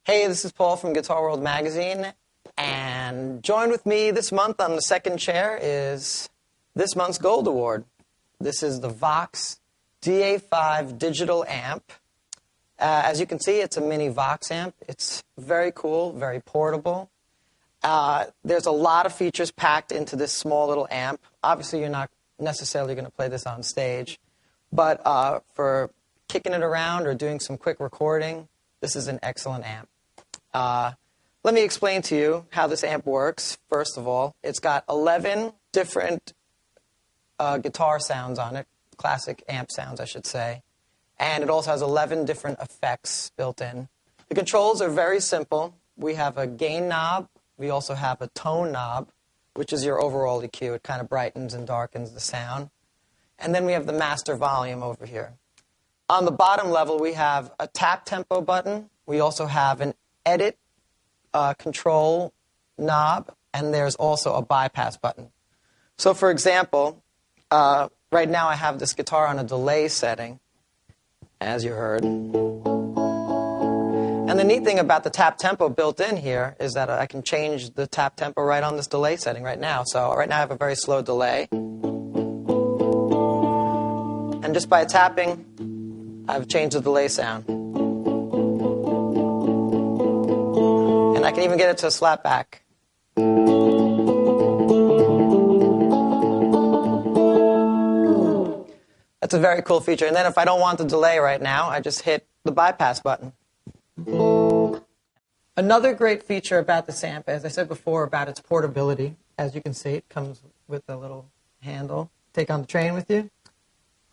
Hey, this is Paul from Guitarworld magazine, and join with me this month on the second chair is this month's Gold Award. This is the Vox DA5 digital amp. As you can see, it's a mini Vox amp. It's very cool, very portable. There's a lot of features packed into this small little amp. Obviously, you're not necessarily going to play this on stage, but for kicking it around or doing some quick recording, this is an excellent amp. Let me explain to you how this amp works. First of all, it's got 11 different guitar sounds on it, classic amp sounds, I should say. And it also has 11 different effects built in. The controls are very simple. We have a gain knob. We also have a tone knob, which is your overall EQ. It kind of brightens and darkens the sound. And then we have the master volume over here. On the bottom level, we have a tap tempo button. We also have an edit control knob, and there's also a bypass button. So, for example, right now I have this guitar on a delay setting, as you heard. And the neat thing about the tap tempo built in here is that I can change the tap tempo right on this delay setting right now. So right now I have a very slow delay. And just by tapping, I've changed the delay sound. And I can even get it to a slapback. That's a very cool feature. And then if I don't want the delay right now, I just hit the bypass button. Another great feature about this amp, as I said before, about its portability. As you can see, it comes with a little handle. Take on the train with you.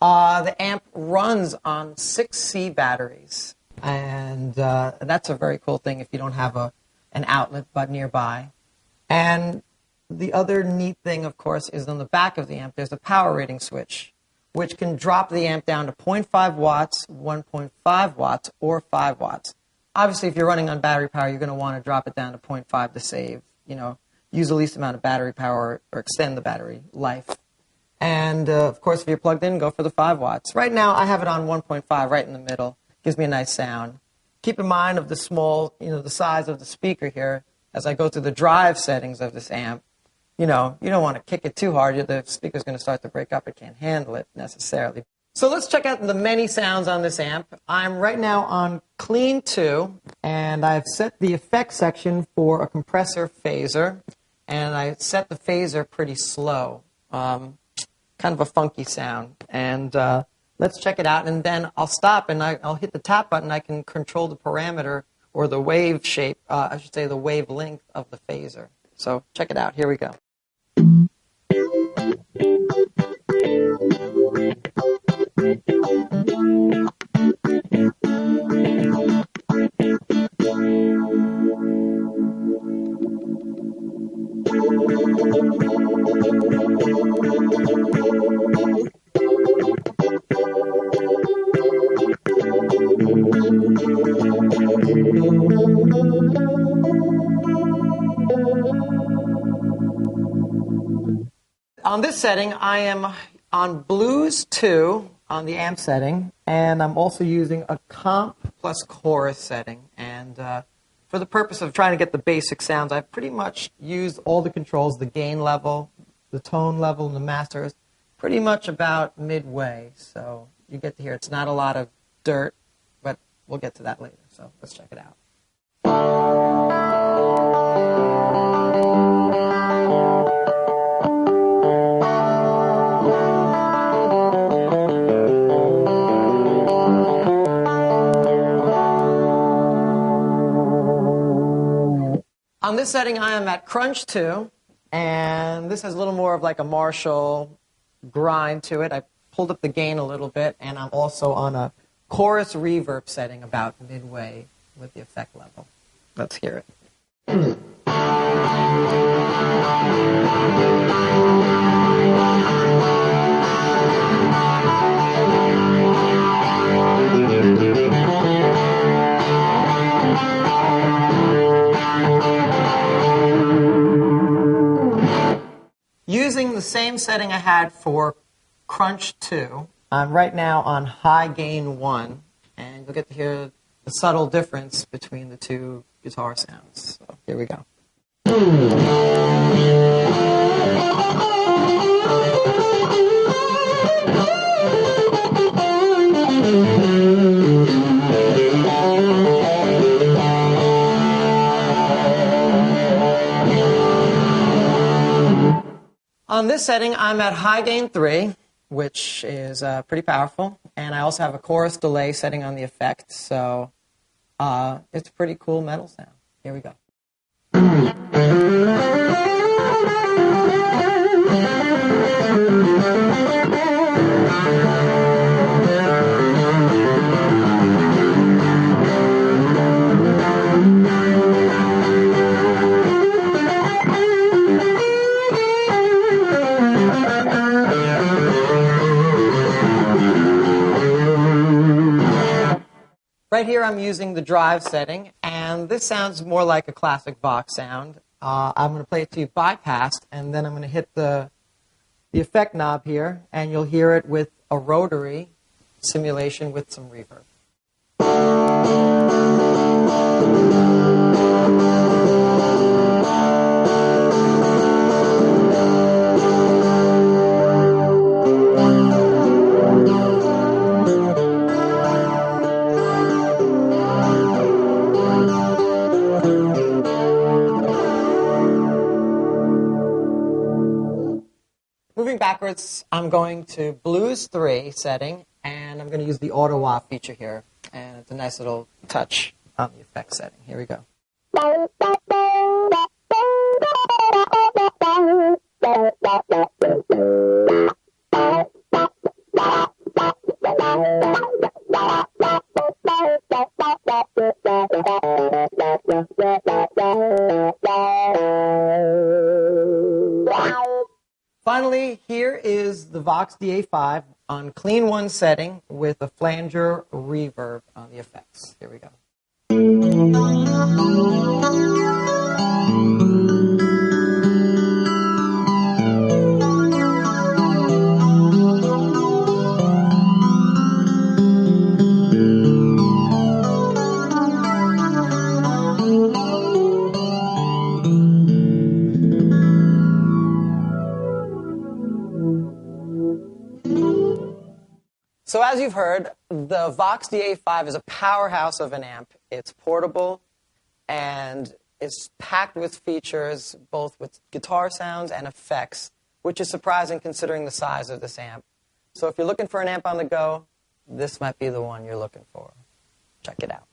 The amp runs on 6C batteries. And that's a very cool thing if you don't have an outlet but nearby. And the other neat thing, of course, is on the back of the amp, there's a power rating switch, which can drop the amp down to 0.5 watts, 1.5 watts, or 5 watts. Obviously, if you're running on battery power, you're going to want to drop it down to 0.5 to save, use the least amount of battery power or extend the battery life. And, of course, if you're plugged in, go for the 5 watts. Right now, I have it on 1.5 right in the middle. Gives me a nice sound. Keep in mind of the small, the size of the speaker here. As I go through the drive settings of this amp, you don't want to kick it too hard. The speaker's going to start to break up. It can't handle it necessarily. So let's check out the many sounds on this amp. I'm right now on Clean 2, and I've set the effects section for a compressor phaser, and I set the phaser pretty slow, kind of a funky sound. And let's check it out, and then I'll stop, and I'll hit the tap button. I can control the parameter or the wave shape, I should say the wave length of the phaser. So check it out. Here we go. On this setting, I am on Blues 2 on the amp setting, and I'm also using a comp plus chorus setting. And for the purpose of trying to get the basic sounds, I've pretty much used all the controls, the gain level, the tone level, and the masters, pretty much about midway. So you get to hear it's not a lot of dirt, but we'll get to that later. So let's check it out. On this setting, I am at Crunch 2, and this has a little more of like a Marshall grind to it. I pulled up the gain a little bit, and I'm also on a chorus reverb setting about midway with the effect level. Let's hear it. Using the same setting I had for Crunch 2, I'm right now on high gain 1, and you'll get to hear the subtle difference between the two guitar sounds. So here we go. On this setting, I'm at high gain 3, which is pretty powerful, and I also have a chorus delay setting on the effect, so it's a pretty cool metal sound. Here we go. Right here I'm using the drive setting, and this sounds more like a classic Vox sound. I'm going to play it to you bypassed, and then I'm going to hit the effect knob here, and you'll hear it with a rotary simulation with some reverb. Moving backwards, I'm going to Blues 3 setting, and I'm going to use the auto wah feature here. And it's a nice little touch on the effect setting. Here we go. Finally, here is the Vox DA5 on clean 1 setting with a flanger reverb on the effects. Here we go. So as you've heard, the Vox DA5 is a powerhouse of an amp. It's portable, and it's packed with features, both with guitar sounds and effects, which is surprising considering the size of this amp. So if you're looking for an amp on the go, this might be the one you're looking for. Check it out.